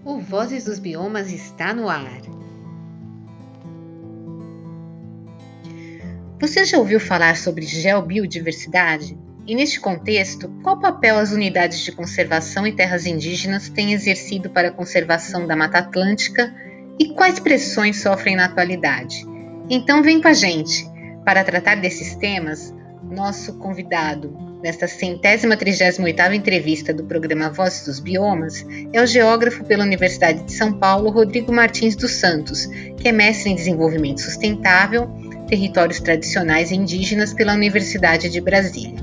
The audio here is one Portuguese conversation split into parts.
O Vozes dos Biomas está no ar. Você já ouviu falar sobre geobiodiversidade? E neste contexto, qual papel as unidades de conservação e terras indígenas têm exercido para a conservação da Mata Atlântica e quais pressões sofrem na atualidade? Então vem com a gente! Para tratar desses temas, nosso convidado nesta 138ª entrevista do programa Vozes dos Biomas é o geógrafo pela Universidade de São Paulo, Rodrigo Martins dos Santos, que é mestre em desenvolvimento sustentável, territórios tradicionais e indígenas pela Universidade de Brasília.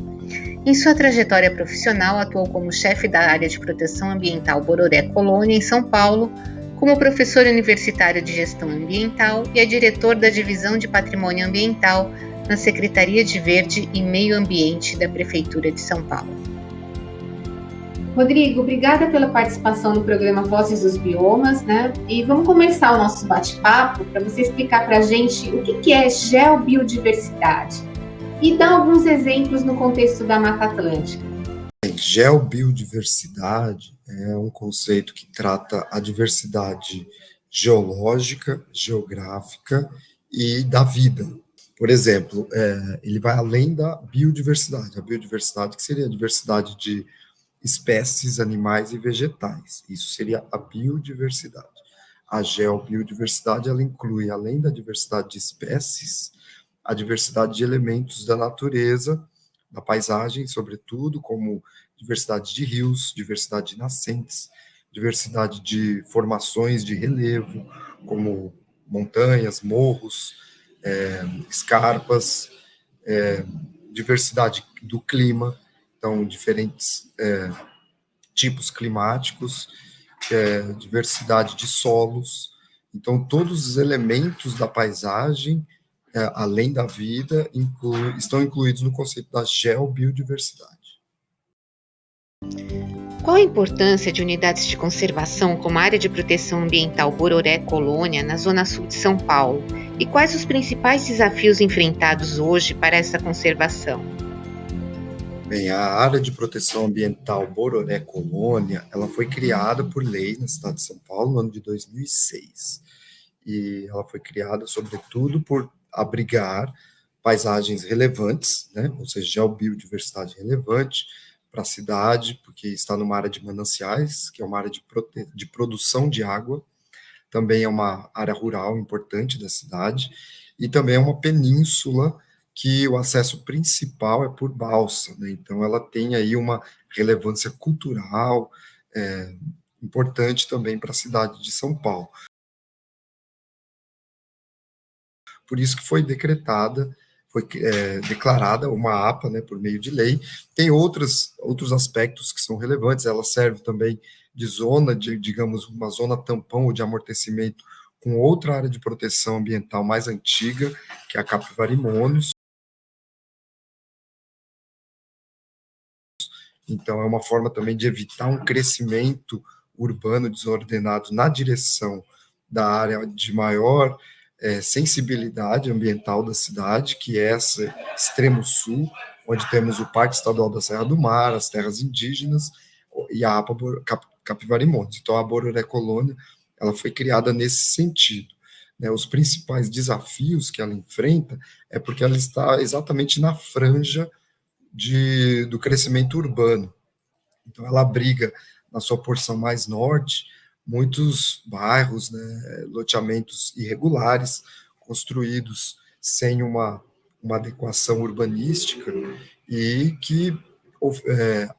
Em sua trajetória profissional, atuou como chefe da área de proteção ambiental Bororé Colônia, em São Paulo, como professor universitário de gestão ambiental e é diretor da divisão de patrimônio ambiental na Secretaria de Verde e Meio Ambiente da Prefeitura de São Paulo. Rodrigo, obrigada pela participação no programa Vozes dos Biomas, né? E vamos começar o nosso bate-papo para você explicar para a gente o que é geobiodiversidade e dar alguns exemplos no contexto da Mata Atlântica. Geobiodiversidade é um conceito que trata a diversidade geológica, geográfica e da vida. Por exemplo, ele vai além da biodiversidade. A biodiversidade, que seria a diversidade de espécies, animais e vegetais. Isso seria a biodiversidade. A geobiodiversidade, ela inclui, além da diversidade de espécies, a diversidade de elementos da natureza, da paisagem, sobretudo, como diversidade de rios, diversidade de nascentes, diversidade de formações de relevo, como montanhas, morros, escarpas, diversidade do clima, então, diferentes tipos climáticos, diversidade de solos. Então, todos os elementos da paisagem, além da vida, estão incluídos no conceito da geobiodiversidade. Qual a importância de unidades de conservação como a Área de Proteção Ambiental Bororé Colônia, na Zona Sul de São Paulo? E quais os principais desafios enfrentados hoje para essa conservação? Bem, a Área de Proteção Ambiental Bororé Colônia, ela foi criada por lei na cidade de São Paulo no ano de 2006. E ela foi criada, sobretudo, por abrigar paisagens relevantes, né? Ou seja, geobiodiversidade relevante para a cidade, porque está numa área de mananciais, que é uma área de produção de água, também é uma área rural importante da cidade, e também é uma península que o acesso principal é por balsa, né? Então ela tem aí uma relevância cultural importante também para a cidade de São Paulo. Por isso que foi declarada uma APA, né, por meio de lei. Tem outros aspectos que são relevantes, ela serve também de zona, digamos, uma zona tampão ou de amortecimento com outra área de proteção ambiental mais antiga, que é a Capivarimônios. Então, é uma forma também de evitar um crescimento urbano desordenado na direção da área de maior sensibilidade ambiental da cidade, que é esse extremo sul, onde temos o Parque Estadual da Serra do Mar, as terras indígenas e a APA Capivarimônios. Então, a Bororé Colônia, ela foi criada nesse sentido. Né? Os principais desafios que ela enfrenta é porque ela está exatamente na franja do crescimento urbano. Então, ela abriga, na sua porção mais norte, muitos bairros, né, loteamentos irregulares, construídos sem uma adequação urbanística e que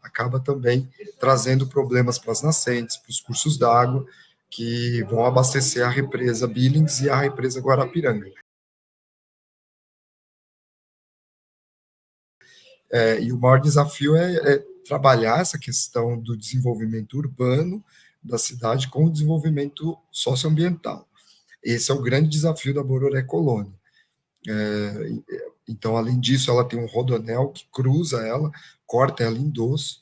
acaba também trazendo problemas para as nascentes, para os cursos d'água, que vão abastecer a represa Billings e a represa Guarapiranga. E o maior desafio é trabalhar essa questão do desenvolvimento urbano da cidade com o desenvolvimento socioambiental. Esse é o grande desafio da Bororé Colônia. Então, além disso, ela tem um rodoanel que cruza ela, corta ela em dois.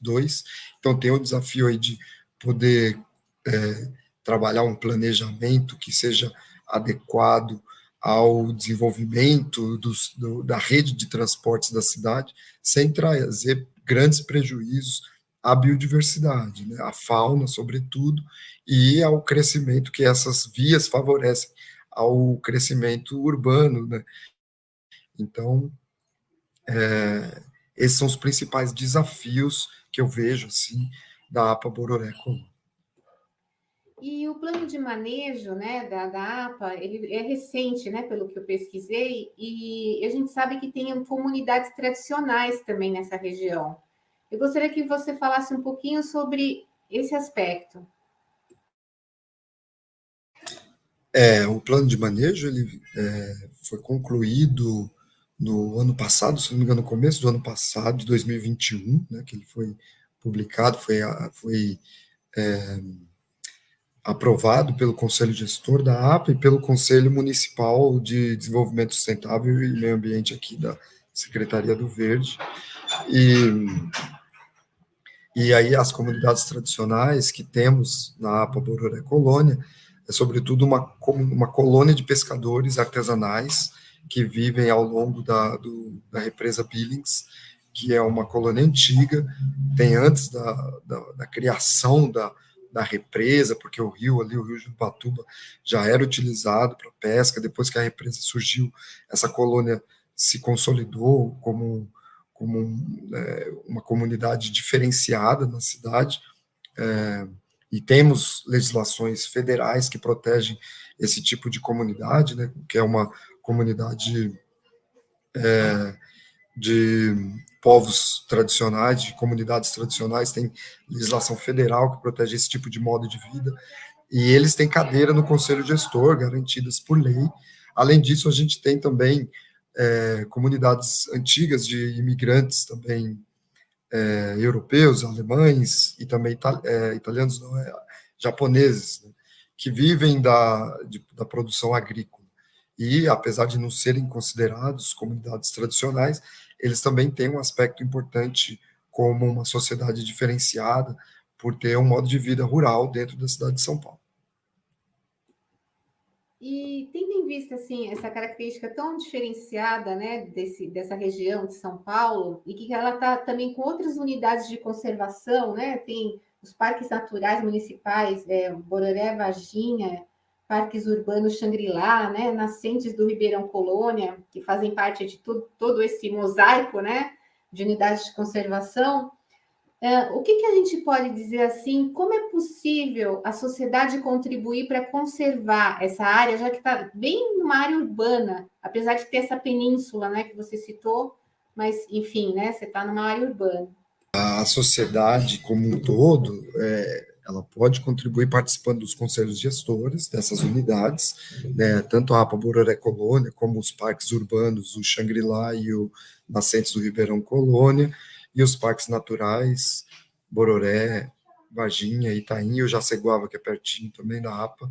Então, tem o desafio aí de poder trabalhar um planejamento que seja adequado ao desenvolvimento da rede de transportes da cidade, sem trazer grandes prejuízos à biodiversidade, né, à fauna, sobretudo, e ao crescimento que essas vias favorecem ao crescimento urbano, né? Então, esses são os principais desafios que eu vejo, assim, da APA Bororé Colônia. E o plano de manejo, né, da APA, ele é recente, né, pelo que eu pesquisei, e a gente sabe que tem comunidades tradicionais também nessa região. Eu gostaria que você falasse um pouquinho sobre esse aspecto. O plano de manejo ele foi concluído no ano passado, se não me engano, no começo do ano passado, de 2021, né, que ele foi publicado, foi aprovado pelo Conselho Gestor da APA e pelo Conselho Municipal de Desenvolvimento Sustentável e Meio Ambiente aqui da Secretaria do Verde. E aí as comunidades tradicionais que temos na APA Bororé Colônia é sobretudo uma colônia de pescadores artesanais que vivem ao longo da represa Billings, que é uma colônia antiga, tem antes da criação da represa, porque o rio ali, o rio Jurubatuba, já era utilizado para pesca. Depois que a represa surgiu, essa colônia se consolidou como uma comunidade diferenciada na cidade, e temos legislações federais que protegem esse tipo de comunidade, né, que é uma comunidade de povos tradicionais, de comunidades tradicionais, tem legislação federal que protege esse tipo de modo de vida, e eles têm cadeira no Conselho Gestor, garantidas por lei. Além disso, a gente tem também comunidades antigas de imigrantes também europeus, alemães e também italianos, não, japoneses, né, que vivem da produção agrícola. E, apesar de não serem considerados comunidades tradicionais, eles também têm um aspecto importante como uma sociedade diferenciada por ter um modo de vida rural dentro da cidade de São Paulo. E tendo em vista assim essa característica tão diferenciada, né, dessa região de São Paulo, e que ela está também com outras unidades de conservação, né? Tem os parques naturais municipais, Bororé, Varginha, parques urbanos Xangri-Lá, né, nascentes do Ribeirão Colônia, que fazem parte de todo esse mosaico, né, de unidades de conservação. O que a gente pode dizer assim? Como é possível a sociedade contribuir para conservar essa área, já que está bem numa área urbana, apesar de ter essa península, né, que você citou, mas enfim, né, você está numa área urbana. A sociedade como um todo, ela pode contribuir participando dos conselhos gestores dessas unidades, né, tanto a APA Bororé Colônia, como os parques urbanos, o Xangri-Lá e o Nascentes do Ribeirão Colônia, e os parques naturais, Bororé, Varginha, Itaim e o Jaceguava, que é pertinho também da APA,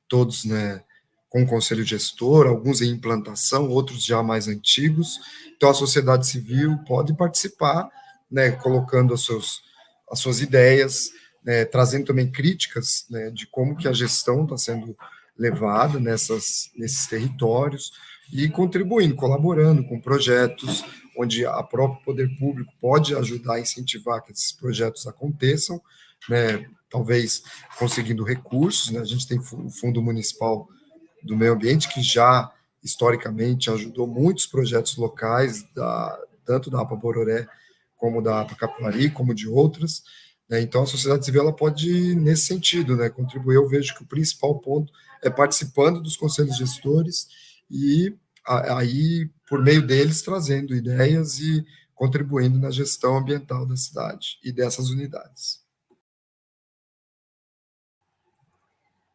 todos, né, com o conselho gestor, alguns em implantação, outros já mais antigos. Então, a sociedade civil pode participar, né, colocando as suas ideias, né, trazendo também críticas, né, de como que a gestão está sendo levada nesses territórios e contribuindo, colaborando com projetos onde a próprio poder público pode ajudar a incentivar que esses projetos aconteçam, né, talvez conseguindo recursos, né, a gente tem o Fundo Municipal do Meio Ambiente, que já historicamente ajudou muitos projetos locais, tanto da APA Bororé como da APA Capivari, como de outras, né? Então, a sociedade civil ela pode, nesse sentido, né, contribuir. Eu vejo que o principal ponto é participando dos conselhos gestores e aí, por meio deles, trazendo ideias e contribuindo na gestão ambiental da cidade e dessas unidades.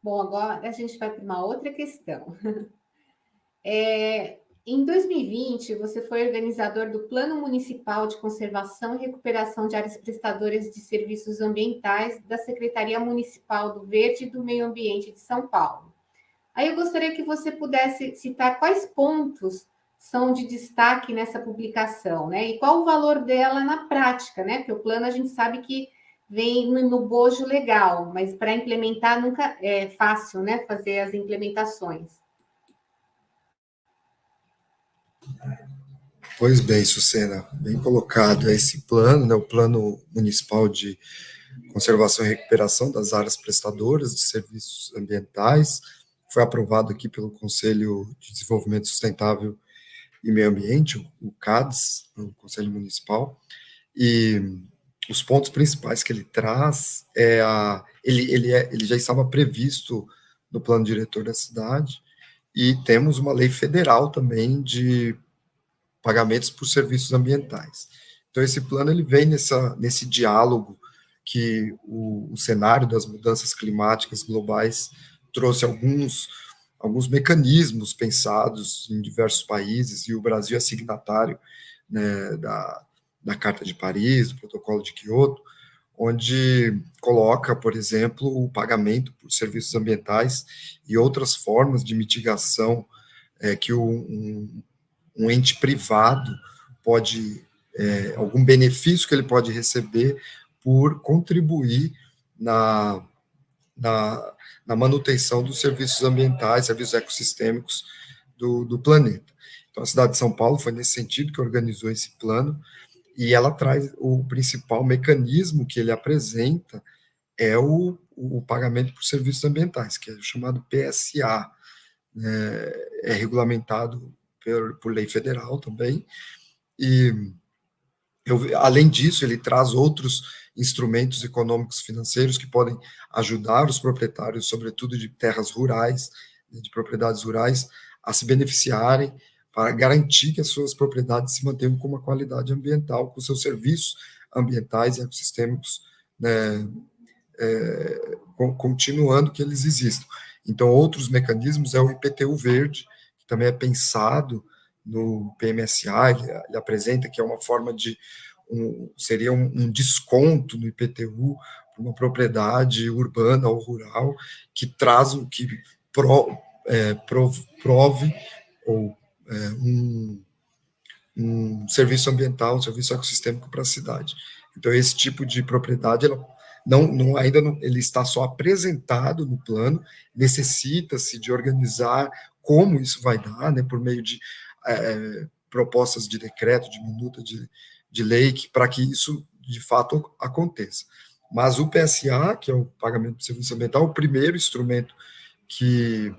Bom, agora a gente vai para uma outra questão. Em 2020, você foi organizador do Plano Municipal de Conservação e Recuperação de Áreas Prestadoras de Serviços Ambientais da Secretaria Municipal do Verde e do Meio Ambiente de São Paulo. Aí eu gostaria que você pudesse citar quais pontos são de destaque nessa publicação, né? E qual o valor dela na prática, né? Porque o plano a gente sabe que vem no bojo legal, mas para implementar nunca é fácil, né? Fazer as implementações. Pois bem, Sucena, bem colocado. Esse plano, né, o Plano Municipal de Conservação e Recuperação das Áreas Prestadoras de Serviços Ambientais, foi aprovado aqui pelo Conselho de Desenvolvimento Sustentável e Meio Ambiente, o CADES, o Conselho Municipal, e os pontos principais que ele traz ele já estava previsto no plano diretor da cidade, e temos uma lei federal também de pagamentos por serviços ambientais. Então, esse plano ele vem nesse diálogo que o cenário das mudanças climáticas globais trouxe alguns mecanismos pensados em diversos países, e o Brasil é signatário, né, da Carta de Paris, do Protocolo de Quioto, onde coloca, por exemplo, o pagamento por serviços ambientais e outras formas de mitigação que um ente privado pode, algum benefício que ele pode receber por contribuir na, na, na manutenção dos serviços ambientais, serviços ecossistêmicos do planeta. Então, a cidade de São Paulo foi nesse sentido que organizou esse plano, e ela traz o principal mecanismo que ele apresenta é o pagamento por serviços ambientais, que é o chamado PSA, né, é regulamentado por lei federal também, e além disso, ele traz outros instrumentos econômicos financeiros que podem ajudar os proprietários, sobretudo de terras rurais, de propriedades rurais, a se beneficiarem para garantir que as suas propriedades se mantenham com uma qualidade ambiental, com seus serviços ambientais e ecossistêmicos, né, continuando que eles existam. Então, outros mecanismos é o IPTU verde, que também é pensado no PMSA, ele apresenta que é uma forma de, seria um desconto no IPTU para uma propriedade urbana ou rural, que traz o que prove ou um serviço ambiental, um serviço ecossistêmico para a cidade. Então, esse tipo de propriedade, ela ainda não, ele está só apresentado no plano, necessita-se de organizar como isso vai dar, né, por meio de propostas de decreto, de minuta de lei, para que isso de fato aconteça. Mas o PSA, que é o pagamento do serviço ambiental, é o primeiro instrumento que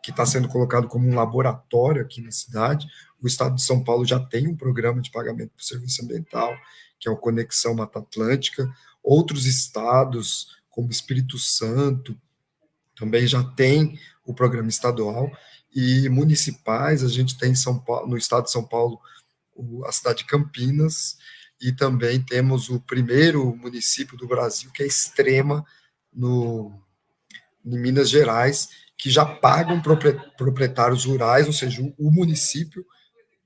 está sendo colocado como um laboratório aqui na cidade. O Estado de São Paulo já tem um programa de pagamento por serviço ambiental, que é o Conexão Mata Atlântica. Outros estados, como Espírito Santo, também já tem o programa estadual, e municipais, a gente tem em São Paulo, no estado de São Paulo, a cidade de Campinas, e também temos o primeiro município do Brasil, que é Extrema, em Minas Gerais, que já pagam proprietários rurais, ou seja, o município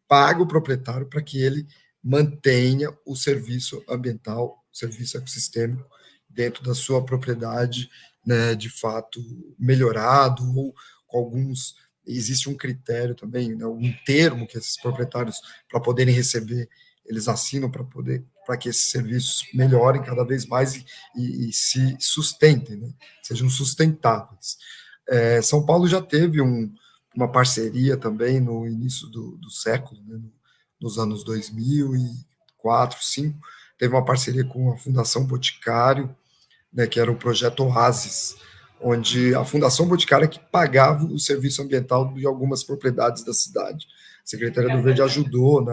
paga o proprietário para que ele mantenha o serviço ambiental, o serviço ecossistêmico dentro da sua propriedade, né, de fato melhorado, ou com alguns, existe um critério também, né, um termo que esses proprietários, para poderem receber, eles assinam para que esses serviços melhorem cada vez mais e se sustentem, né, sejam sustentáveis. São Paulo já teve uma parceria também no início do século, né, nos anos 2004, 2005, teve uma parceria com a Fundação Boticário, né, que era o projeto Oasis, onde a Fundação Boticário é que pagava o serviço ambiental de algumas propriedades da cidade. A Secretaria do Verde ajudou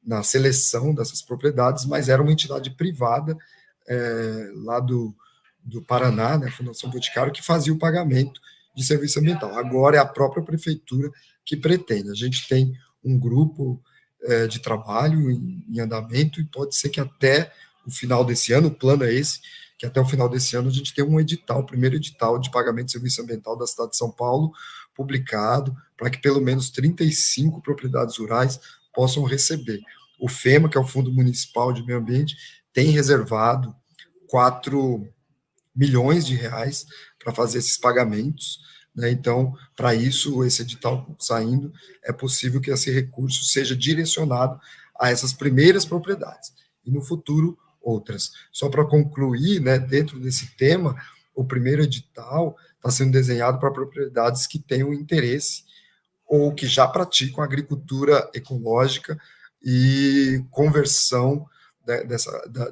na seleção dessas propriedades, mas era uma entidade privada lá do Paraná, né, a Fundação Boticário, que fazia o pagamento de serviço ambiental. Agora é a própria prefeitura que pretende. A gente tem um grupo de trabalho em andamento, e pode ser que até o final desse ano, o plano é esse, que até o final desse ano a gente tem um edital, o primeiro edital de pagamento de serviço ambiental da cidade de São Paulo, publicado, para que pelo menos 35 propriedades rurais possam receber. O FEMA, que é o Fundo Municipal de Meio Ambiente, tem reservado 4 milhões de reais para fazer esses pagamentos, né? Então, para isso, esse edital saindo, é possível que esse recurso seja direcionado a essas primeiras propriedades, e no futuro, outras. Só para concluir, né, dentro desse tema, o primeiro edital está sendo desenhado para propriedades que tenham interesse ou que já praticam agricultura ecológica e conversão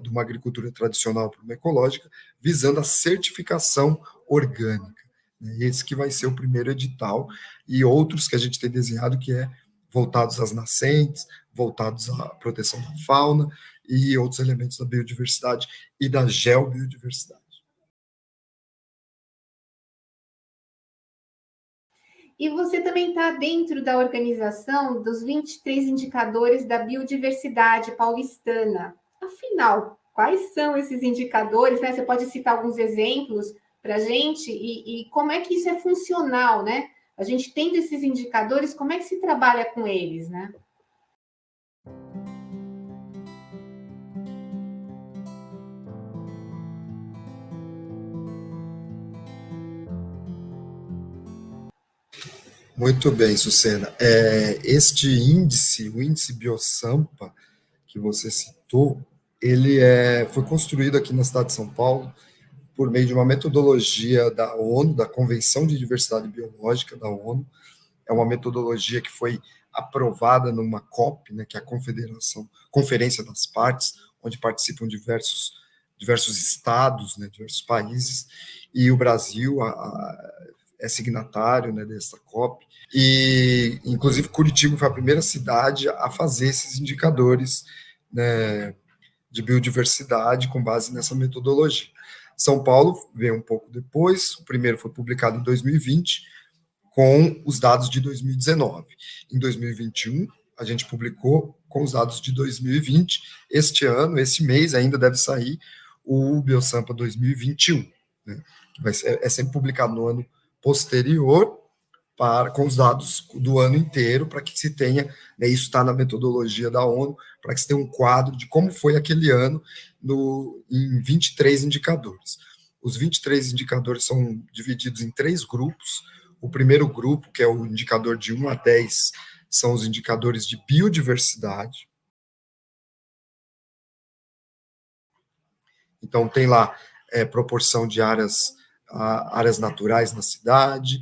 de uma agricultura tradicional para uma ecológica, visando a certificação orgânica. Esse que vai ser o primeiro edital, e outros que a gente tem desenhado, que é voltados às nascentes, voltados à proteção da fauna e outros elementos da biodiversidade e da geobiodiversidade. E você também está dentro da organização dos 23 indicadores da biodiversidade paulistana. Afinal, quais são esses indicadores? Né? Você pode citar alguns exemplos para a gente e como é que isso é funcional, né? A gente tendo esses indicadores, como é que se trabalha com eles, né? Muito bem, Sucena. Este índice, o índice Biosampa, que você citou, ele foi construído aqui na cidade de São Paulo por meio de uma metodologia da ONU, da Convenção de Diversidade Biológica da ONU. É uma metodologia que foi aprovada numa COP, né, que é a Conferência das Partes, onde participam diversos estados, né, diversos países, e o Brasil é signatário, né, dessa COP. E, inclusive, Curitiba foi a primeira cidade a fazer esses indicadores, né, de biodiversidade com base nessa metodologia. São Paulo veio um pouco depois, o primeiro foi publicado em 2020, com os dados de 2019. Em 2021, a gente publicou com os dados de 2020. Este ano, esse mês, ainda deve sair o Biosampa 2021, né? É sempre publicado no ano posterior, com os dados do ano inteiro, para que se tenha, né, isso está na metodologia da ONU, para que se tenha um quadro de como foi aquele ano em 23 indicadores. Os 23 indicadores são divididos em 3 grupos. O primeiro grupo, que é o indicador de 1 a 10, são os indicadores de biodiversidade. Então, tem lá proporção de áreas naturais na cidade,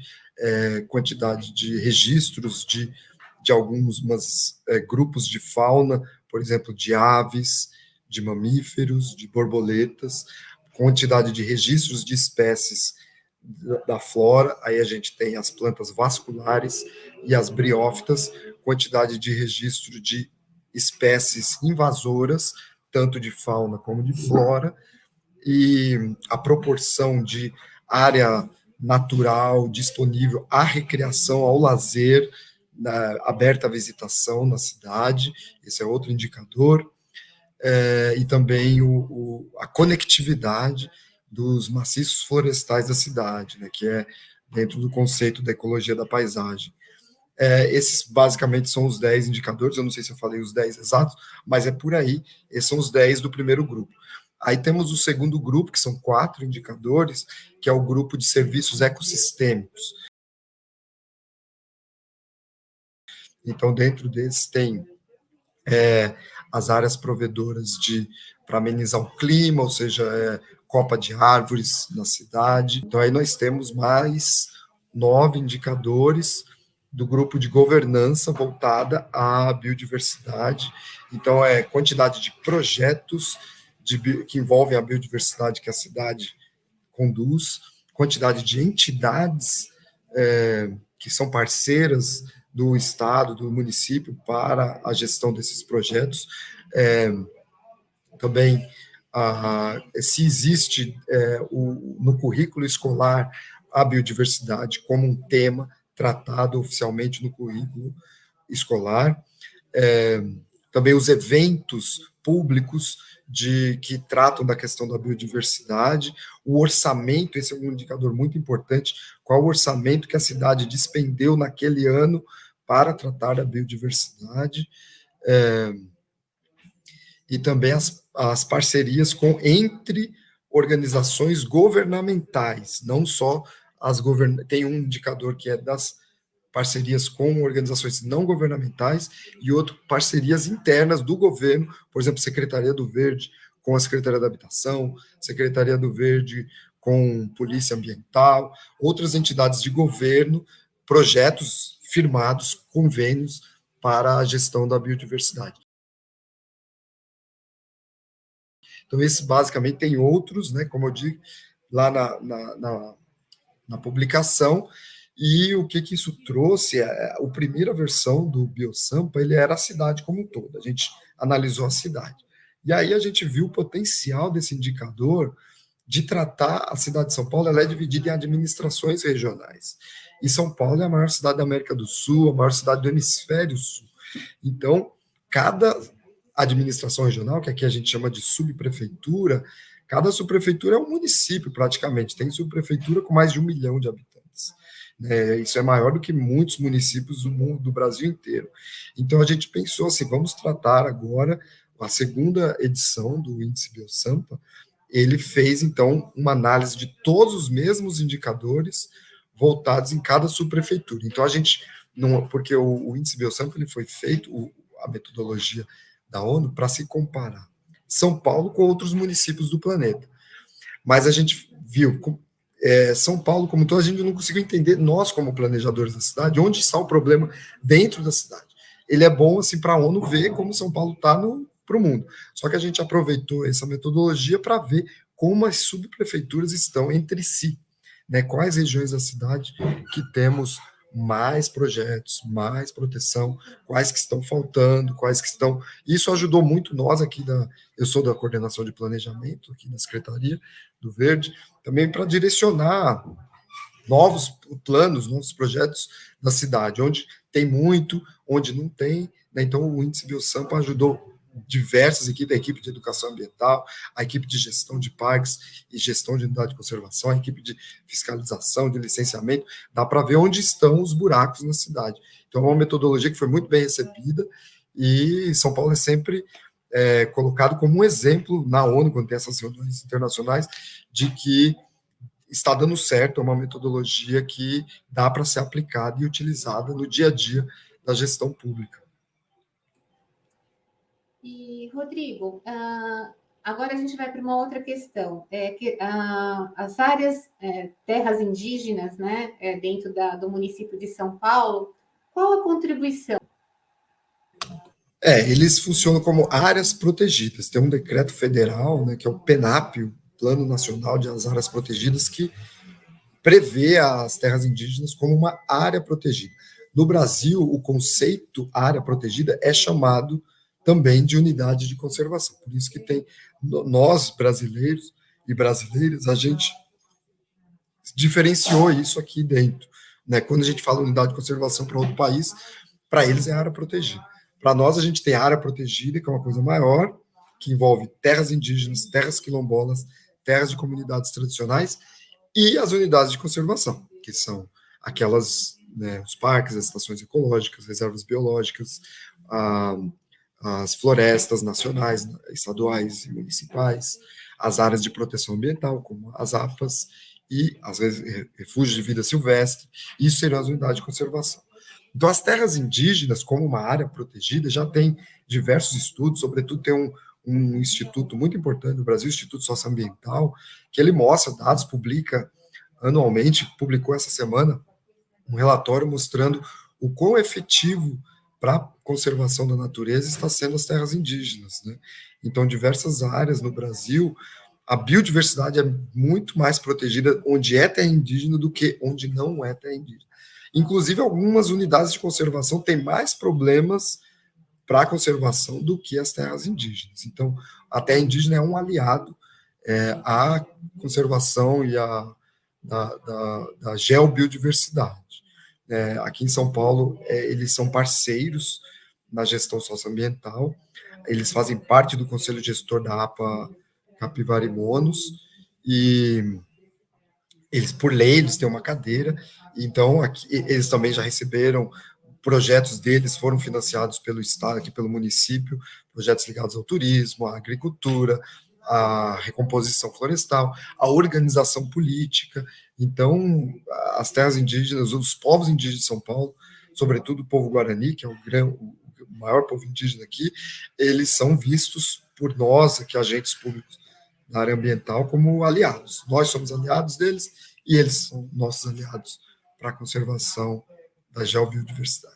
quantidade de registros de alguns grupos de fauna, por exemplo, de aves, de mamíferos, de borboletas, quantidade de registros de espécies da flora, aí a gente tem as plantas vasculares e as briófitas, quantidade de registro de espécies invasoras, tanto de fauna como de flora, e a proporção de área natural disponível à recreação, ao lazer, aberta à visitação na cidade, esse é outro indicador, e também a conectividade dos maciços florestais da cidade, né, que é dentro do conceito da ecologia da paisagem. Esses basicamente são os 10 indicadores, eu não sei se eu falei os 10 exatos, mas é por aí, esses são os 10 do primeiro grupo. Aí temos o segundo grupo, que são 4 indicadores, que é o grupo de serviços ecossistêmicos. Então, dentro desses tem as áreas provedoras para amenizar o clima, ou seja, copa de árvores na cidade. Então, aí nós temos mais 9 indicadores do grupo de governança voltada à biodiversidade. Então, quantidade de projetos que envolvem a biodiversidade que a cidade conduz, quantidade de entidades que são parceiras do Estado, do município, para a gestão desses projetos. Também, se existe no currículo escolar a biodiversidade como um tema tratado oficialmente no currículo escolar. Também os eventos públicos que tratam da questão da biodiversidade, o orçamento, esse é um indicador muito importante, qual o orçamento que a cidade despendeu naquele ano para tratar da biodiversidade, e também as parcerias entre organizações governamentais, não só tem um indicador que é das parcerias com organizações não governamentais e outro, parcerias internas do governo, por exemplo, Secretaria do Verde com a Secretaria da Habitação, Secretaria do Verde com Polícia Ambiental, outras entidades de governo, projetos firmados, convênios para a gestão da biodiversidade. Então, esse basicamente tem outros, né, como eu digo, lá na publicação, e o que isso trouxe, a primeira versão do BioSampa, ele era a cidade como um todo, a gente analisou a cidade. E aí a gente viu o potencial desse indicador de tratar a cidade de São Paulo, ela é dividida em administrações regionais. E São Paulo é a maior cidade da América do Sul, a maior cidade do hemisfério sul. Então, cada administração regional, que aqui a gente chama de subprefeitura, cada subprefeitura é um município praticamente, tem subprefeitura com mais de 1 milhão de habitantes. Isso é maior do que muitos municípios do Brasil inteiro. Então a gente pensou assim, vamos tratar agora a segunda edição do Índice BioSampa. Ele fez então uma análise de todos os mesmos indicadores voltados em cada subprefeitura. Então a gente não, porque o Índice BioSampa ele foi feito, a metodologia da ONU, para se comparar São Paulo com outros municípios do planeta. Mas a gente viu São Paulo, como todo, a gente não conseguiu entender, nós como planejadores da cidade, onde está o problema dentro da cidade. Ele é bom assim para a ONU ver como São Paulo está para o mundo. Só que a gente aproveitou essa metodologia para ver como as subprefeituras estão entre si, né? Quais regiões da cidade que temos mais projetos, mais proteção, quais que estão faltando, quais que estão... Isso ajudou muito nós aqui eu sou da coordenação de planejamento aqui na Secretaria do Verde, também para direcionar novos planos, novos projetos da cidade, onde tem muito, onde não tem, né? Então o Índice BioSampa ajudou diversas equipes, a equipe de educação ambiental, a equipe de gestão de parques e gestão de unidade de conservação, a equipe de fiscalização, de licenciamento, dá para ver onde estão os buracos na cidade. Então é uma metodologia que foi muito bem recebida e São Paulo é sempre colocado como um exemplo na ONU, quando tem essas reuniões internacionais, de que está dando certo, é uma metodologia que dá para ser aplicada e utilizada no dia a dia da gestão pública. E, Rodrigo, agora a gente vai para uma outra questão. As áreas, terras indígenas, né, dentro do município de São Paulo, qual a contribuição? Eles funcionam como áreas protegidas. Tem um decreto federal, né, que é o PNAP, o Plano Nacional de Áreas Protegidas, que prevê as terras indígenas como uma área protegida. No Brasil, o conceito área protegida é chamado também de unidade de conservação. Por isso que tem nós, brasileiros e brasileiras, a gente diferenciou isso aqui dentro. Né? Quando a gente fala unidade de conservação para outro país, para eles é área protegida. Para nós, a gente tem área protegida, que é uma coisa maior, que envolve terras indígenas, terras quilombolas, terras de comunidades tradicionais e as unidades de conservação, que são aquelas, né, os parques, as estações ecológicas, reservas biológicas, as florestas nacionais, estaduais e municipais, as áreas de proteção ambiental, como as APAs, e, às vezes, refúgios de vida silvestre, isso seriam as unidades de conservação. Então, as terras indígenas, como uma área protegida, já tem diversos estudos, sobretudo tem um instituto muito importante no Brasil, o Instituto Socioambiental, que ele mostra dados, publica anualmente, publicou essa semana um relatório mostrando o quão efetivo para a conservação da natureza está sendo as terras indígenas, né? Então, diversas áreas no Brasil, a biodiversidade é muito mais protegida onde é terra indígena do que onde não é terra indígena. Inclusive, algumas unidades de conservação têm mais problemas para a conservação do que as terras indígenas. Então, a terra indígena é um aliado à conservação e da geobiodiversidade. Aqui em São Paulo, eles são parceiros na gestão socioambiental, eles fazem parte do conselho gestor da APA Capivara e Monos, e eles, por lei, eles têm uma cadeira, então aqui, eles também já receberam, projetos deles foram financiados pelo Estado, aqui pelo município, projetos ligados ao turismo, à agricultura, à recomposição florestal, à organização política. Então, as terras indígenas, os povos indígenas de São Paulo, sobretudo o povo Guarani, que é o maior povo indígena aqui, eles são vistos por nós, aqui, agentes públicos da área ambiental, como aliados. Nós somos aliados deles e eles são nossos aliados para a conservação da geobiodiversidade.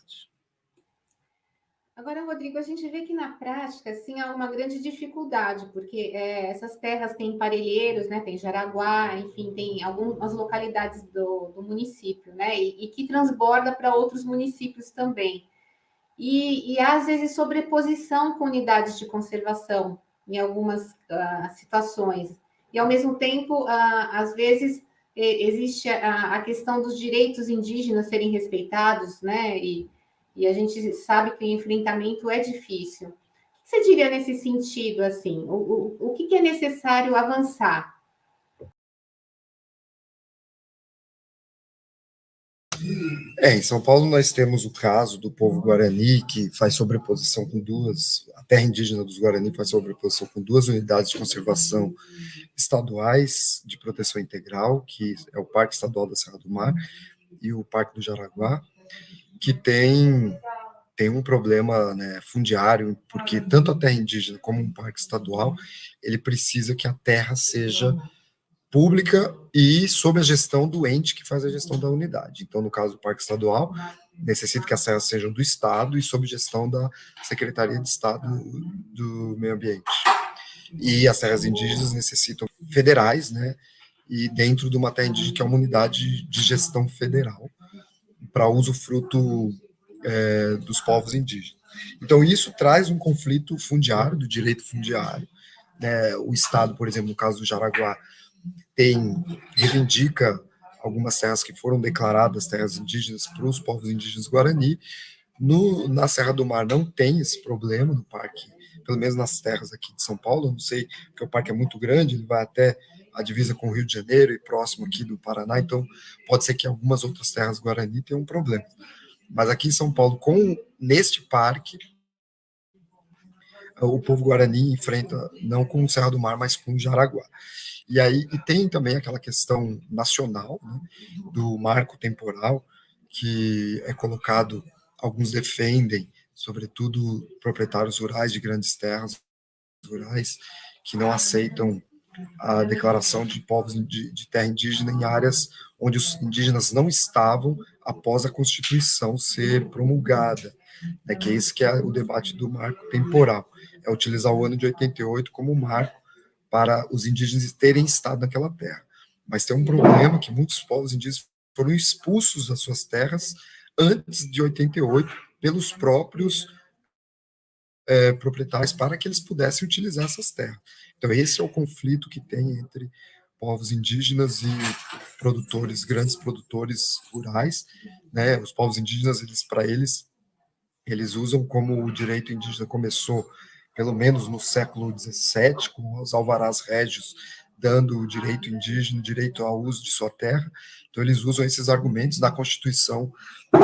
Agora, Rodrigo, a gente vê que na prática, assim, há uma grande dificuldade, porque essas terras têm parelheiros, né? Tem Jaraguá, enfim, tem algumas localidades do município, né? E que transborda para outros municípios também. E às vezes sobreposição com unidades de conservação em algumas situações. E ao mesmo tempo, às vezes existe a questão dos direitos indígenas serem respeitados, né? E a gente sabe que o enfrentamento é difícil. O que você diria nesse sentido, assim? O que é necessário avançar? Em São Paulo nós temos o caso do povo Guarani, que faz sobreposição com a terra indígena dos Guarani faz sobreposição com duas unidades de conservação estaduais de proteção integral, que é o Parque Estadual da Serra do Mar e o Parque do Jaraguá, que tem um problema, né, fundiário, porque tanto a terra indígena como um parque estadual, ele precisa que a terra seja pública e sob a gestão do ente que faz a gestão da unidade. Então, no caso do Parque Estadual, necessita que as terras sejam do Estado e sob gestão da Secretaria de Estado do Meio Ambiente. E as terras indígenas necessitam federais, né? E dentro de uma terra indígena que é uma unidade de gestão federal para uso fruto dos povos indígenas. Então, isso traz um conflito fundiário, do direito fundiário. Né? O Estado, por exemplo, no caso do Jaraguá, reivindica algumas terras que foram declaradas terras indígenas para os povos indígenas Guarani. Na Serra do Mar não tem esse problema no parque, pelo menos nas terras aqui de São Paulo, eu não sei, porque o parque é muito grande, ele vai até a divisa com o Rio de Janeiro e próximo aqui do Paraná, então pode ser que algumas outras terras Guarani tenham um problema. Mas aqui em São Paulo, neste parque, o povo Guarani enfrenta, não com o Serra do Mar, mas com o Jaraguá. E tem também aquela questão nacional, né, do marco temporal, que é colocado, alguns defendem, sobretudo proprietários rurais de grandes terras rurais, que não aceitam a declaração de povos de terra indígena em áreas onde os indígenas não estavam após a Constituição ser promulgada. Que é esse que é o debate do marco temporal. É utilizar o ano de 88 como marco para os indígenas terem estado naquela terra. Mas tem um problema que muitos povos indígenas foram expulsos das suas terras antes de 88 pelos próprios proprietários para que eles pudessem utilizar essas terras. Então esse é o conflito que tem entre povos indígenas e grandes produtores rurais, né? Os povos indígenas, para eles usam como o direito indígena começou, pelo menos no século XVII, com os alvarás régios, dando o direito indígena, direito ao uso de sua terra. Então, eles usam esses argumentos da Constituição,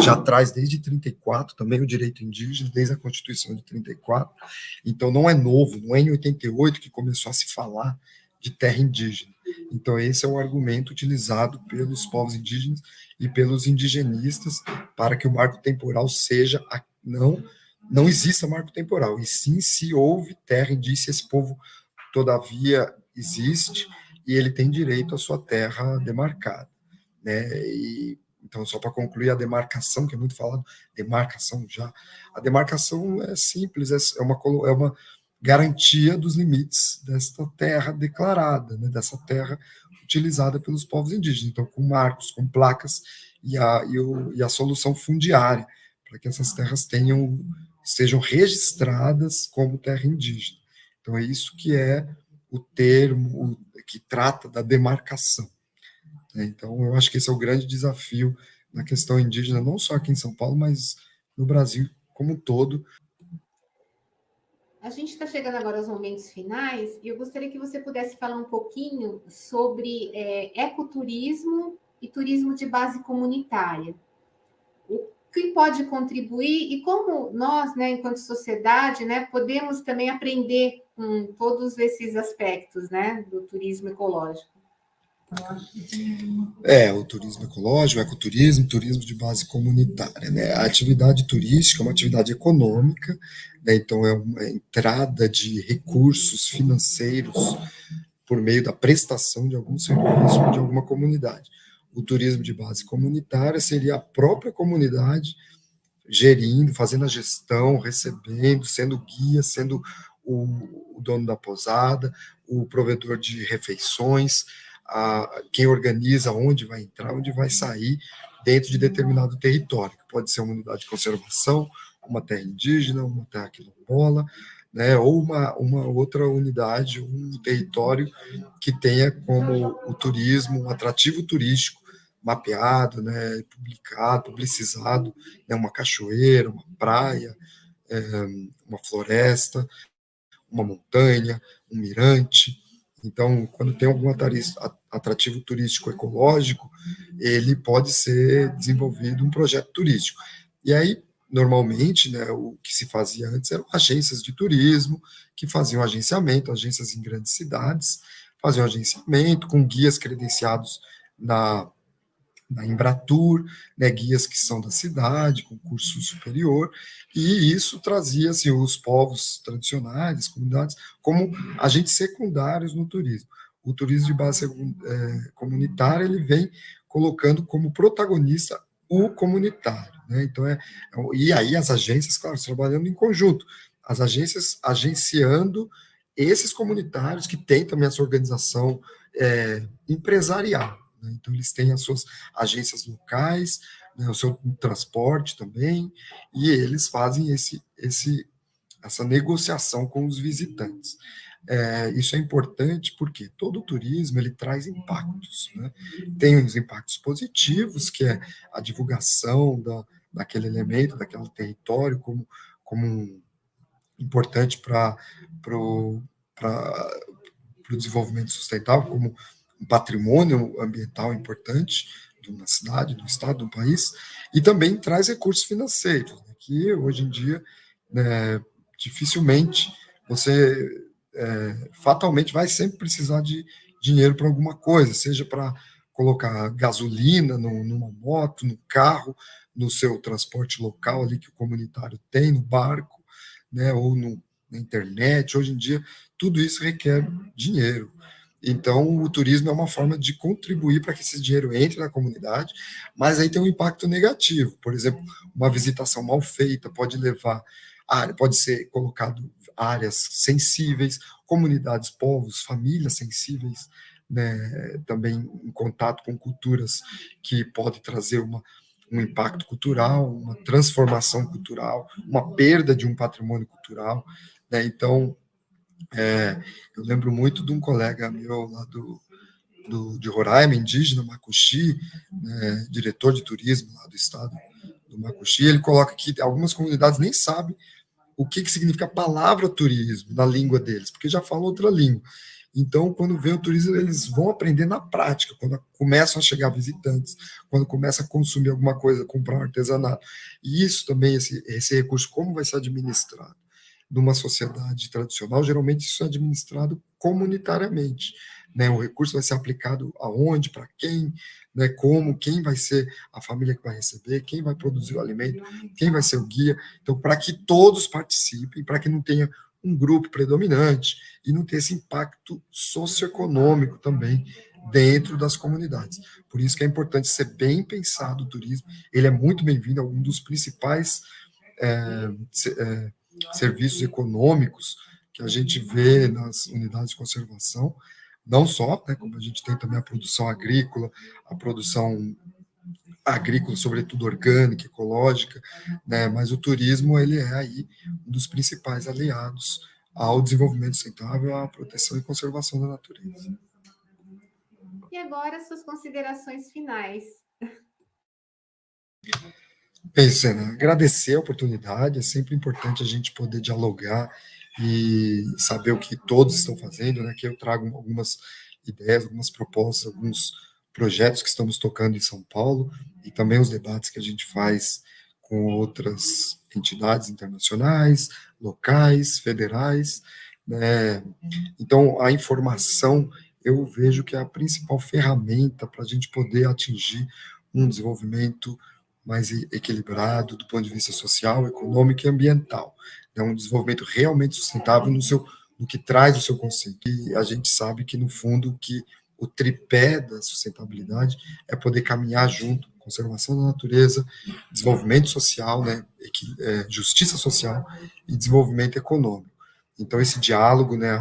já traz desde 34 também o direito indígena, desde a Constituição de 34. Então, não é novo, não é em 88 que começou a se falar de terra indígena. Então, esse é o argumento utilizado pelos povos indígenas e pelos indigenistas para que o marco temporal seja não exista marco temporal, e sim se houve terra indígena, esse povo, todavia, existe, e ele tem direito à sua terra demarcada. Né? Então, só para concluir, a demarcação, que é muito falado, demarcação já, a demarcação é simples, é uma garantia dos limites desta terra declarada, né? Dessa terra utilizada pelos povos indígenas, então com marcos, com placas, e a solução fundiária, para que essas terras sejam registradas como terra indígena. Então, é isso que é o termo que trata da demarcação. Então, eu acho que esse é o grande desafio na questão indígena, não só aqui em São Paulo, mas no Brasil como um todo. A gente está chegando agora aos momentos finais e eu gostaria que você pudesse falar um pouquinho sobre ecoturismo e turismo de base comunitária. O que pode contribuir e como nós, né, enquanto sociedade, né, podemos também aprender com todos esses aspectos, né, do turismo ecológico. O turismo ecológico, o ecoturismo, turismo de base comunitária. Né? A atividade turística é uma atividade econômica, né? Então é uma entrada de recursos financeiros por meio da prestação de algum serviço de alguma comunidade. O turismo de base comunitária seria a própria comunidade gerindo, fazendo a gestão, recebendo, sendo guia, sendo o dono da pousada, o provedor de refeições, quem organiza onde vai entrar, onde vai sair, dentro de determinado território, que pode ser uma unidade de conservação, uma terra indígena, uma terra quilombola, né, ou uma outra unidade, um território que tenha como o turismo, um atrativo turístico mapeado, né, publicado, publicizado, né, uma cachoeira, uma praia, uma floresta, uma montanha, um mirante. Então, quando tem algum atrativo turístico ecológico, ele pode ser desenvolvido um projeto turístico. E aí, normalmente, né, o que se fazia antes eram agências de turismo que faziam agenciamento, agências em grandes cidades, faziam agenciamento com guias credenciados na Embratur, né, guias que são da cidade, com curso superior, e isso trazia assim, os povos tradicionais, as comunidades, como agentes secundários no turismo. O turismo de base comunitária, ele vem colocando como protagonista o comunitário. Né? Então, e aí as agências, claro, trabalhando em conjunto, as agências agenciando esses comunitários que têm também essa organização empresarial. Né? Então, eles têm as suas agências locais, né, o seu transporte também, e eles fazem essa negociação com os visitantes. Isso é importante porque todo o turismo ele traz impactos. Né? Tem os impactos positivos, que é a divulgação daquele elemento, daquele território, como importante para o desenvolvimento sustentável, como um patrimônio ambiental importante de uma cidade, do estado, do país, e também traz recursos financeiros, né, que hoje em dia, né, dificilmente você fatalmente vai sempre precisar de dinheiro para alguma coisa, seja para colocar gasolina numa moto, no carro, no seu transporte local ali que o comunitário tem, no barco, né, ou na internet. Hoje em dia, tudo isso requer dinheiro. Então, o turismo é uma forma de contribuir para que esse dinheiro entre na comunidade, mas aí tem um impacto negativo. Por exemplo, uma visitação mal feita pode levar, pode ser colocado áreas sensíveis, comunidades, povos, famílias sensíveis, né, também em contato com culturas que pode trazer um impacto cultural, uma transformação cultural, uma perda de um patrimônio cultural. Né? Então, eu lembro muito de um colega meu lá de Roraima, indígena, Macuxi, né, diretor de turismo lá do estado do Macuxi, ele coloca que algumas comunidades nem sabem o que significa a palavra turismo na língua deles, porque já falam outra língua. Então, quando vem o turismo, eles vão aprender na prática, quando começam a chegar visitantes, quando começam a consumir alguma coisa, comprar um artesanato. E isso também, esse recurso, como vai ser administrado? Numa sociedade tradicional, geralmente isso é administrado comunitariamente. Né? O recurso vai ser aplicado aonde, para quem, né? Como, quem vai ser a família que vai receber, quem vai produzir o alimento, quem vai ser o guia. Então, para que todos participem, para que não tenha um grupo predominante e não ter esse impacto socioeconômico também dentro das comunidades. Por isso que é importante ser bem pensado o turismo. Ele é muito bem-vindo, é um dos principais serviços econômicos que a gente vê nas unidades de conservação, não só, né, como a gente tem também a produção agrícola, sobretudo orgânica, ecológica, né, mas o turismo ele é aí um dos principais aliados ao desenvolvimento sustentável, à proteção e conservação da natureza. E agora, suas considerações finais. Bem, Sena, agradecer a oportunidade, é sempre importante a gente poder dialogar e saber o que todos estão fazendo, né, que eu trago algumas ideias, algumas propostas, alguns projetos que estamos tocando em São Paulo e também os debates que a gente faz com outras entidades internacionais, locais, federais, né. Então, a informação, eu vejo que é a principal ferramenta para a gente poder atingir um desenvolvimento mais equilibrado do ponto de vista social, econômico e ambiental. É um desenvolvimento realmente sustentável no que traz o seu conceito. E a gente sabe que, no fundo, que o tripé da sustentabilidade é poder caminhar junto conservação da natureza, desenvolvimento social, né, justiça social e desenvolvimento econômico. Então, esse diálogo, né,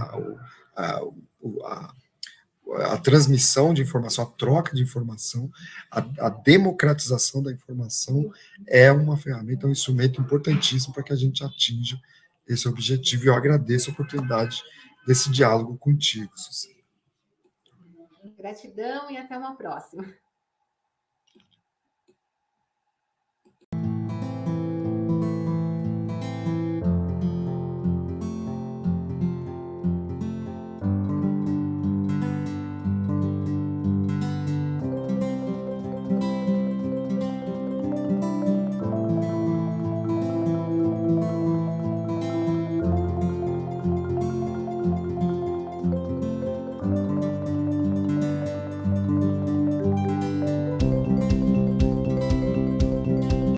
a transmissão de informação, a troca de informação, a democratização da informação é uma ferramenta, um instrumento importantíssimo para que a gente atinja esse objetivo. E eu agradeço a oportunidade desse diálogo contigo, Suzy. Gratidão e até uma próxima.